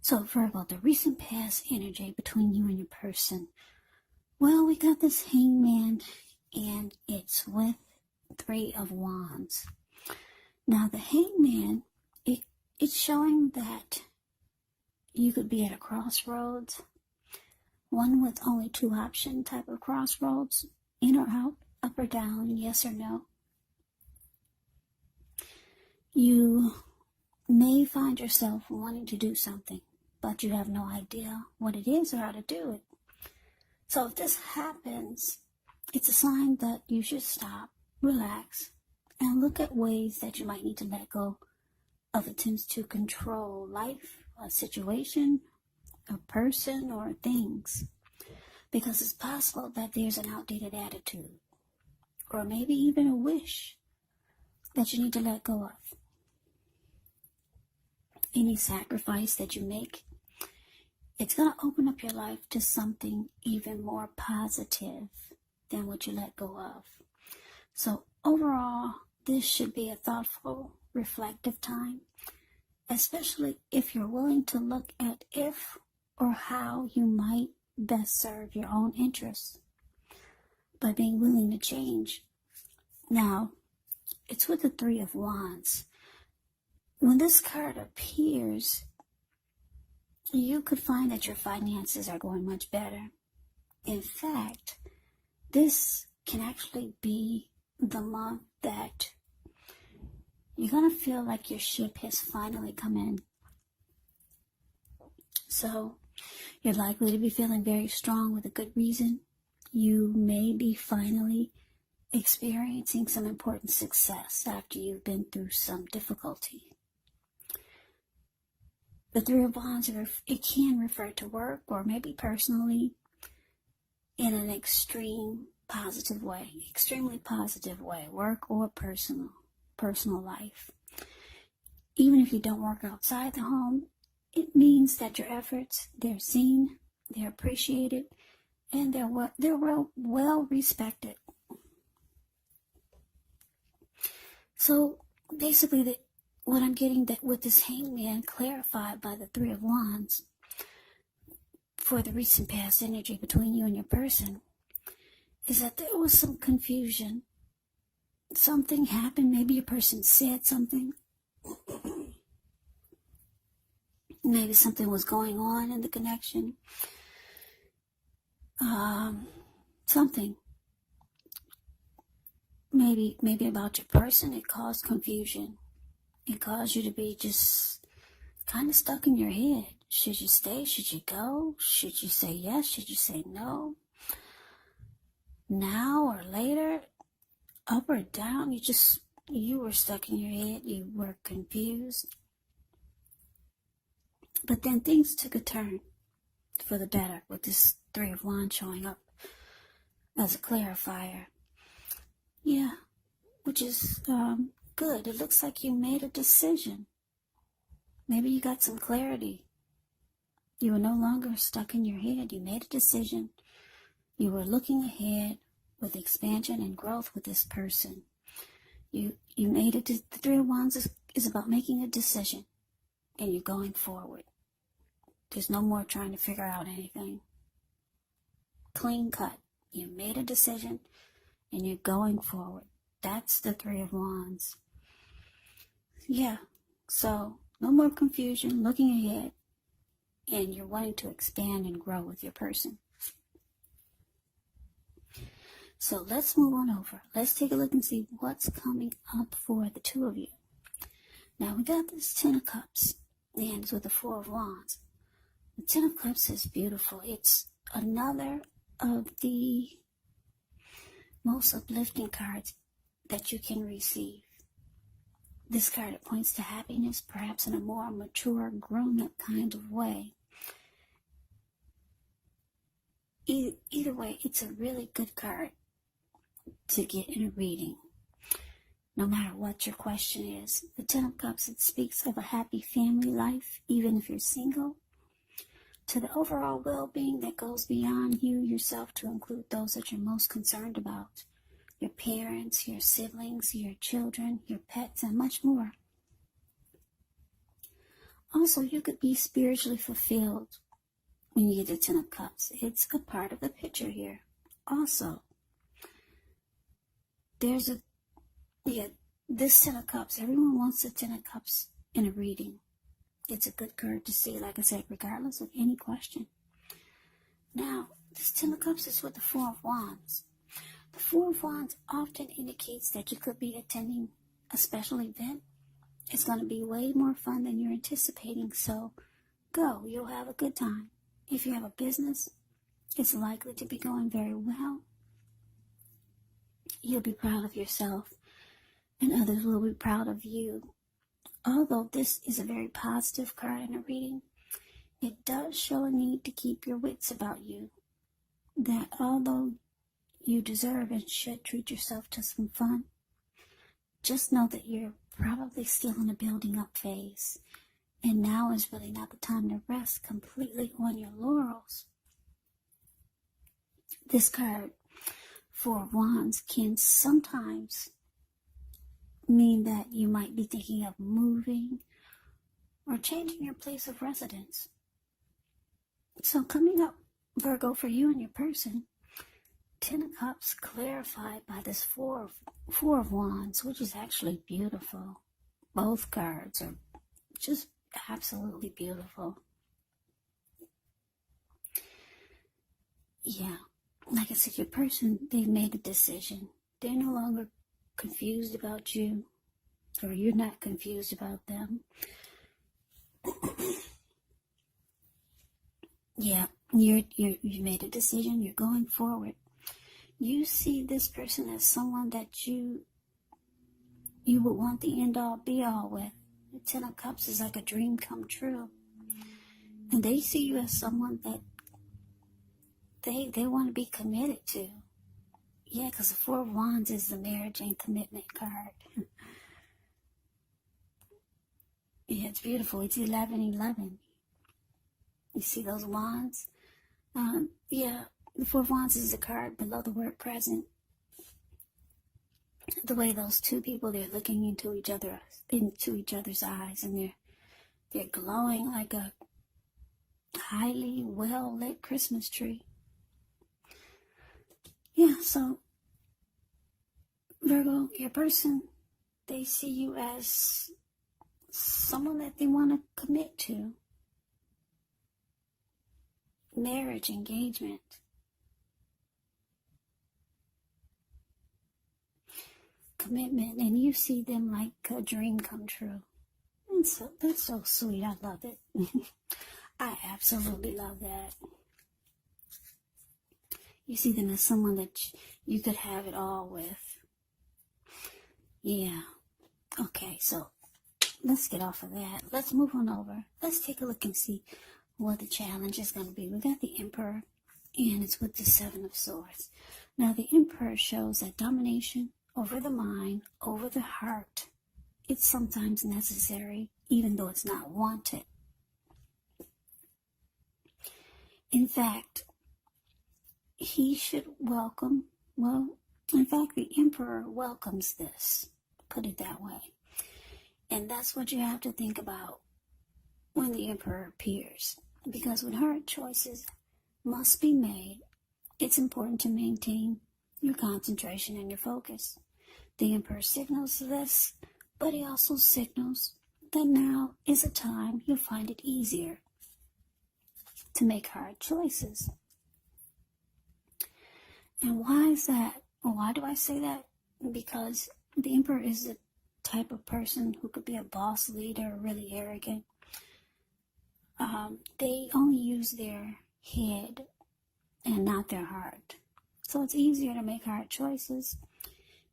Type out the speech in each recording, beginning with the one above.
So Virgo, the recent past energy between you and your person. Well, we got this hangman and it's with Three of Wands. Now the hangman, it's showing that you could be at a crossroads. One with only two option type of crossroads, in or out, up or down, yes or no. You may find yourself wanting to do something, but you have no idea what it is or how to do it. So if this happens, it's a sign that you should stop, relax, and look at ways that you might need to let go of attempts to control life, a situation, a person, or things. Because it's possible that there's an outdated attitude, or maybe even a wish that you need to let go of. Any sacrifice that you make, it's going to open up your life to something even more positive than what you let go of. So overall, this should be a thoughtful, reflective time, especially if you're willing to look at if or how you might best serve your own interests by being willing to change. Now, it's with the Three of Wands. When this card appears, you could find that your finances are going much better. In fact, this can actually be the month that you're going to feel like your ship has finally come in. So you're likely to be feeling very strong with a good reason. You may be finally experiencing some important success after you've been through some difficulty. The Three of Wands, it can refer to work or maybe personally in an extremely positive way, work or personal life. Even if you don't work outside the home, it means that your efforts, they're seen, they're appreciated, and they're well respected. So basically, what I'm getting that with this hangman clarified by the Three of Wands for the recent past energy between you and your person is that there was some confusion. Something happened. Maybe your person said something. Maybe something was going on in the connection. Something. Maybe about your person. It caused confusion. It caused you to be just kind of stuck in your head. Should you stay? Should you go? Should you say yes? Should you say no? Now or later? Up or down? You were stuck in your head. You were confused. But then things took a turn for the better with this Three of Wands showing up as a clarifier. Yeah, which is good. It looks like you made a decision. Maybe you got some clarity. You were no longer stuck in your head. You made a decision. You were looking ahead with expansion and growth with this person. You made it. The Three of Wands is about making a decision, and you're going forward. There's no more trying to figure out anything. Clean cut. You made a decision, and you're going forward. That's the Three of Wands. Yeah, so no more confusion, looking ahead, and you're wanting to expand and grow with your person. So let's move on over. Let's take a look and see what's coming up for the two of you. Now we got this Ten of Cups, and it's with the Four of Wands. The Ten of Cups is beautiful. It's another of the most uplifting cards that you can receive. This card, it points to happiness, perhaps in a more mature, grown-up kind of way. Either way, it's a really good card to get in a reading, no matter what your question is. The Ten of Cups, it speaks of a happy family life, even if you're single, to the overall well-being that goes beyond you yourself to include those that you're most concerned about. Your parents, your siblings, your children, your pets, and much more. Also, you could be spiritually fulfilled when you get the Ten of Cups. It's a part of the picture here. Also, there's this Ten of Cups. Everyone wants the Ten of Cups in a reading. It's a good card to see, like I said, regardless of any question. Now, this Ten of Cups is with the Four of Wands. The Four of Wands often indicates that you could be attending a special event. It's going to be way more fun than you're anticipating, so go. You'll have a good time. If you have a business, it's likely to be going very well. You'll be proud of yourself, and others will be proud of you. Although this is a very positive card in a reading, it does show a need to keep your wits about you. That although you deserve and should treat yourself to some fun, just know that you're probably still in a building up phase. And now is really not the time to rest completely on your laurels. This card, Four of Wands, can sometimes mean that you might be thinking of moving or changing your place of residence. So coming up, Virgo, for you and your person, Ten of Cups clarified by this Four of Wands, which is actually beautiful. Both cards are just absolutely beautiful. Yeah, like I said, your person, they've made a decision. They're no longer confused about you, or you're not confused about them. Yeah, you made a decision. You're going forward. You see this person as someone that you would want the end all be all with. The Ten of Cups is like a dream come true, and they see you as someone that they want to be committed to. Yeah, because the Four of Wands is the marriage and commitment card. Yeah, it's beautiful. It's 11:11. You see those wands? Yeah, the Four of Wands is a card below the word present. The way those two people, they're looking into each other's eyes, and they're glowing like a highly well lit Christmas tree. Yeah, so Virgo, your person, they see you as someone that they want to commit to. Marriage, engagement. Commitment, and you see them like a dream come true. And so that's so sweet. I love it. I absolutely love that. You see them as someone that you could have it all with. Yeah. Okay, so let's get off of that. Let's move on over. Let's take a look and see what the challenge is going to be. We got the Emperor, and it's with the Seven of Swords. Now, the Emperor shows that domination over the mind, over the heart, it's sometimes necessary, even though it's not wanted. In fact, he should welcome, the Emperor welcomes this, put it that way. And that's what you have to think about when the Emperor appears. Because when hard choices must be made, it's important to maintain your concentration and your focus. The Emperor signals this, but he also signals that now is a time you'll find it easier to make hard choices. And why is that? Why do I say that? Because the Emperor is the type of person who could be a boss leader, really arrogant. They only use their head and not their heart. So it's easier to make hard choices.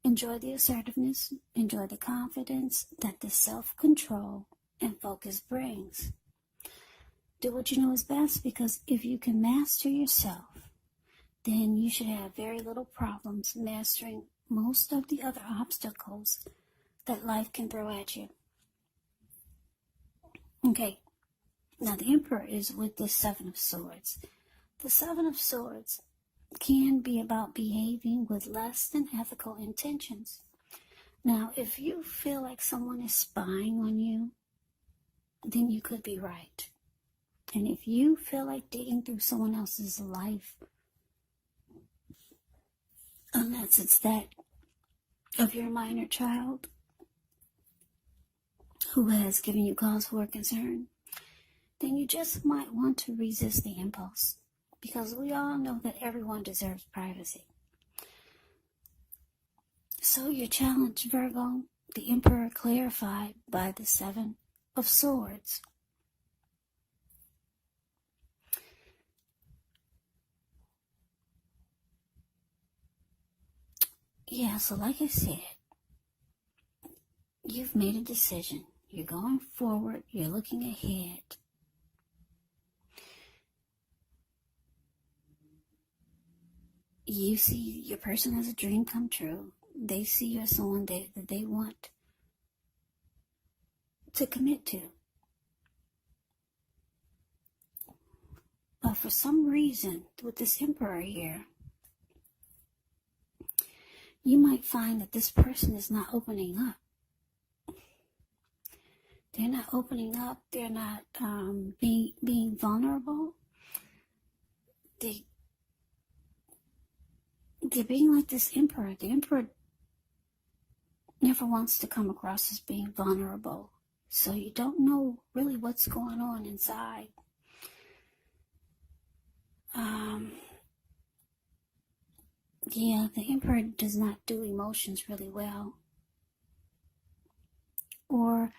Enjoy the assertiveness, enjoy the confidence that the self-control and focus brings. Do what you know is best, because if you can master yourself, then you should have very little problems mastering most of the other obstacles that life can throw at you. Okay, now the Emperor is with the Seven of Swords. The Seven of Swords can be about behaving with less than ethical intentions. Now, if you feel like someone is spying on you, then you could be right. And if you feel like digging through someone else's life, unless it's that of your minor child who has given you cause for concern, then you just might want to resist the impulse, because we all know that everyone deserves privacy. So your challenge, Virgo, the Emperor clarified by the Seven of Swords. Yeah, so like I said, you've made a decision. You're going forward. You're looking ahead. You see your person as a dream come true. They see you as someone that they want to commit to. But for some reason, with this Emperor here, you might find that this person is not opening up. They're not opening up. They're not being vulnerable. They're being like this Emperor. The Emperor never wants to come across as being vulnerable. So you don't know really what's going on inside. Yeah, the Emperor does not do emotions really well. Or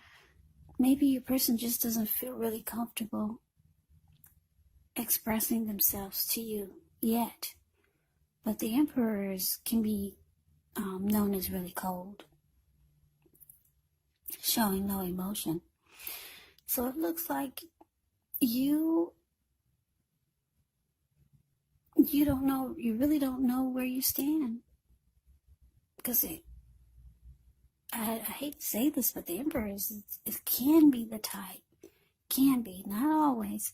maybe your person just doesn't feel really comfortable expressing themselves to you yet. But the Emperors can be known as really cold, showing no emotion. So it looks like you really don't know where you stand. Because I hate to say this, but the Emperors, it can be the type, not always.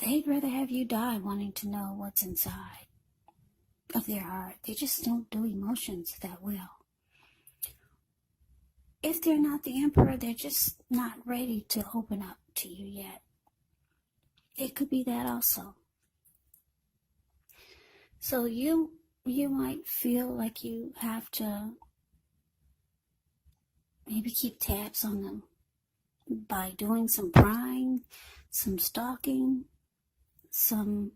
They'd rather have you die wanting to know what's inside of their heart. They just don't do emotions that well. If they're not the Emperor, they're just not ready to open up to you yet. It could be that also. So you might feel like you have to maybe keep tabs on them by doing some prying, some stalking, some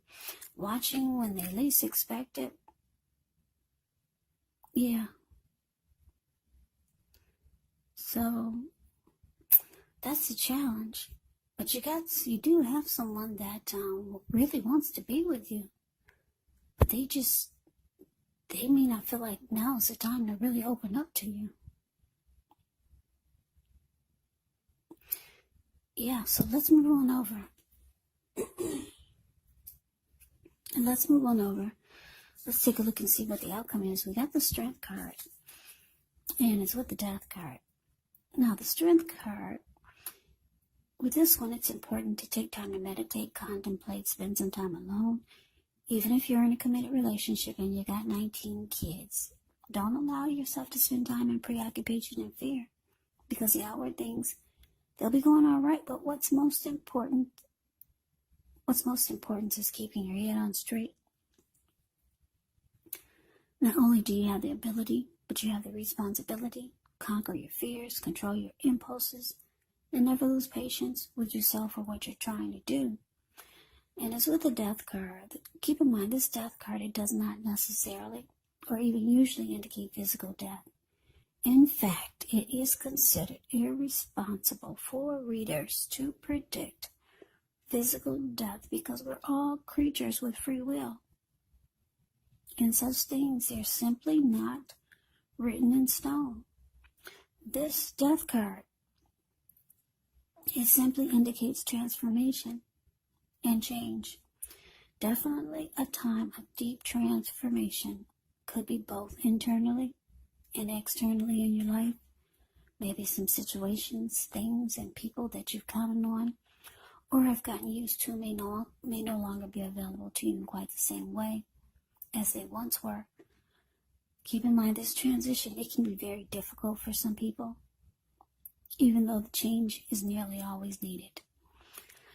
watching when they least expect it. Yeah. So that's the challenge. But you do have someone that really wants to be with you. But they may not feel like now is the time to really open up to you. Yeah, so let's move on over. Let's take a look and see what the outcome is. We got the Strength card, and it's with the Death card. Now, the Strength card, with this one, it's important to take time to meditate, contemplate, spend some time alone. Even if you're in a committed relationship and you got 19 kids, don't allow yourself to spend time in preoccupation and fear, because the outward things, they'll be going all right, but what's most important is keeping your head on straight. Not only do you have the ability, but you have the responsibility. Conquer your fears, control your impulses, and never lose patience with yourself or what you're trying to do. And as with the Death card, keep in mind this Death card, it does not necessarily or even usually indicate physical death. In fact, it is considered irresponsible for readers to predict physical death because we're all creatures with free will. And such things, they're simply not written in stone. This Death card, it simply indicates transformation and change. Definitely a time of deep transformation. Could be both internally and externally in your life. Maybe some situations, things, and people that you've counted on or have gotten used to may no longer be available to you in quite the same way as they once were. Keep in mind this transition, it can be very difficult for some people. even though the change is nearly always needed.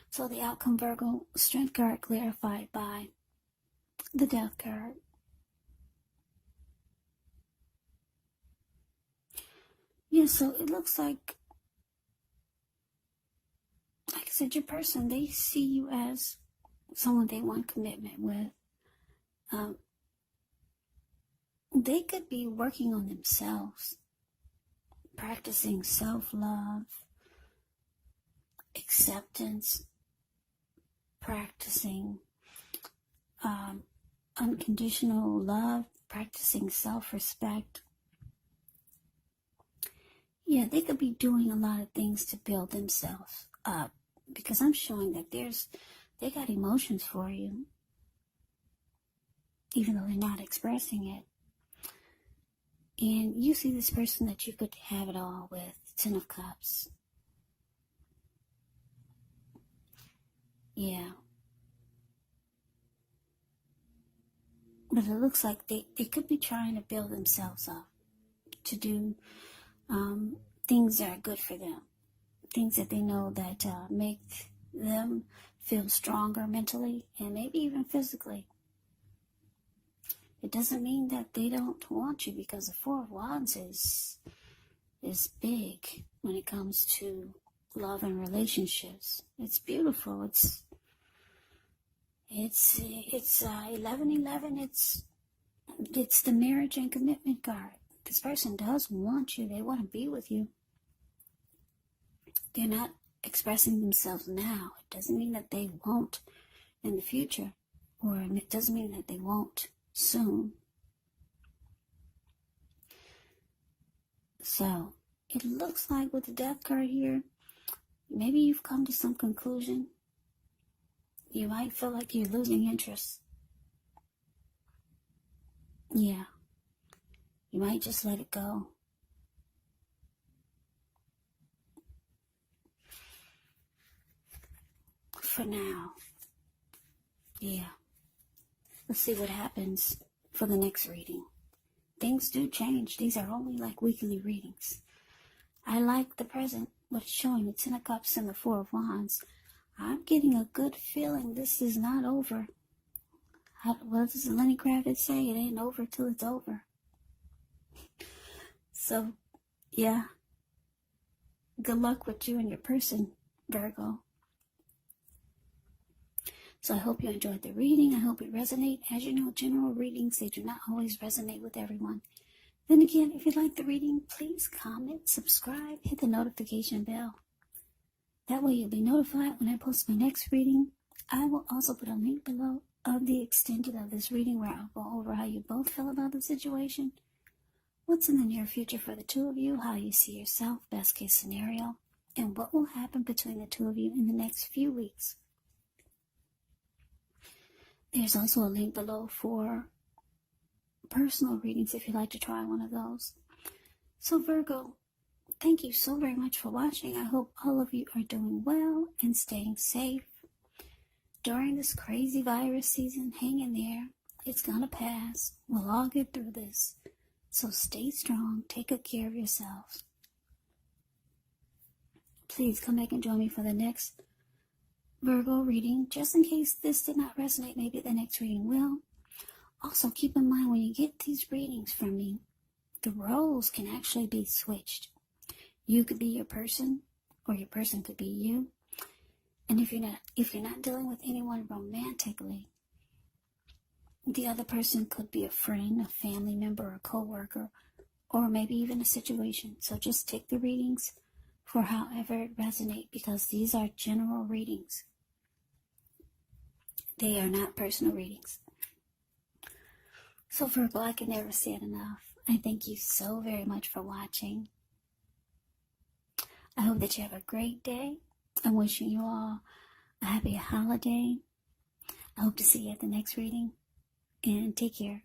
So the outcome, Virgo, strength card clarified by the death card. Yeah, so it looks like I said, your person, they see you as someone they want commitment with. They could be working on themselves, practicing self-love, acceptance, practicing unconditional love, practicing self-respect. Yeah, they could be doing a lot of things to build themselves up, because I'm showing that they got emotions for you, even though they're not expressing it. And you see this person that you could have it all with. Ten of Cups. Yeah. But it looks like they could be trying to build themselves up to do things that are good for them. Things that they know that make them feel stronger mentally and maybe even physically. It doesn't mean that they don't want you, because the Four of Wands is big when it comes to love and relationships. It's beautiful. It's 1111. It's the marriage and commitment card. This person does want you. They want to be with you. They're not expressing themselves now. It doesn't mean that they won't in the future, or it doesn't mean that they won't soon. So it looks like with the death card here, maybe you've come to some conclusion. You might feel like you're losing interest. Yeah. You might just let it go. For now. Yeah. Let's see what happens for the next reading. Things do change. These are only like weekly readings. I like the present, what it's showing. The Ten of Cups and the Four of Wands. I'm getting a good feeling this is not over. What does Lenny Kravitz say? It ain't over till it's over. So, yeah. Good luck with you and your person, Virgo. So I hope you enjoyed the reading. I hope it resonated. As you know, general readings, they do not always resonate with everyone. Then again, if you like the reading, please comment, subscribe, hit the notification bell. That way you'll be notified when I post my next reading. I will also put a link below of the extended of this reading, where I'll go over how you both feel about the situation, what's in the near future for the two of you, how you see yourself, best case scenario, and what will happen between the two of you in the next few weeks. There's also a link below for personal readings if you'd like to try one of those. So Virgo, thank you so very much for watching. I hope all of you are doing well and staying safe during this crazy virus season. Hang in there. It's gonna pass. We'll all get through this. So stay strong. Take good care of yourselves. Please come back and join me for the next Virgo reading. Just in case this did not resonate, maybe the next reading will. Also, keep in mind when you get these readings from me, the roles can actually be switched. You could be your person, or your person could be you. And if you're not dealing with anyone romantically, the other person could be a friend, a family member, a coworker, or maybe even a situation. So just take the readings for however it resonates, because these are general readings. They are not personal readings. So Virgo, I can never say it enough. I thank you so very much for watching. I hope that you have a great day. I'm wishing you all a happy holiday. I hope to see you at the next reading. And take care.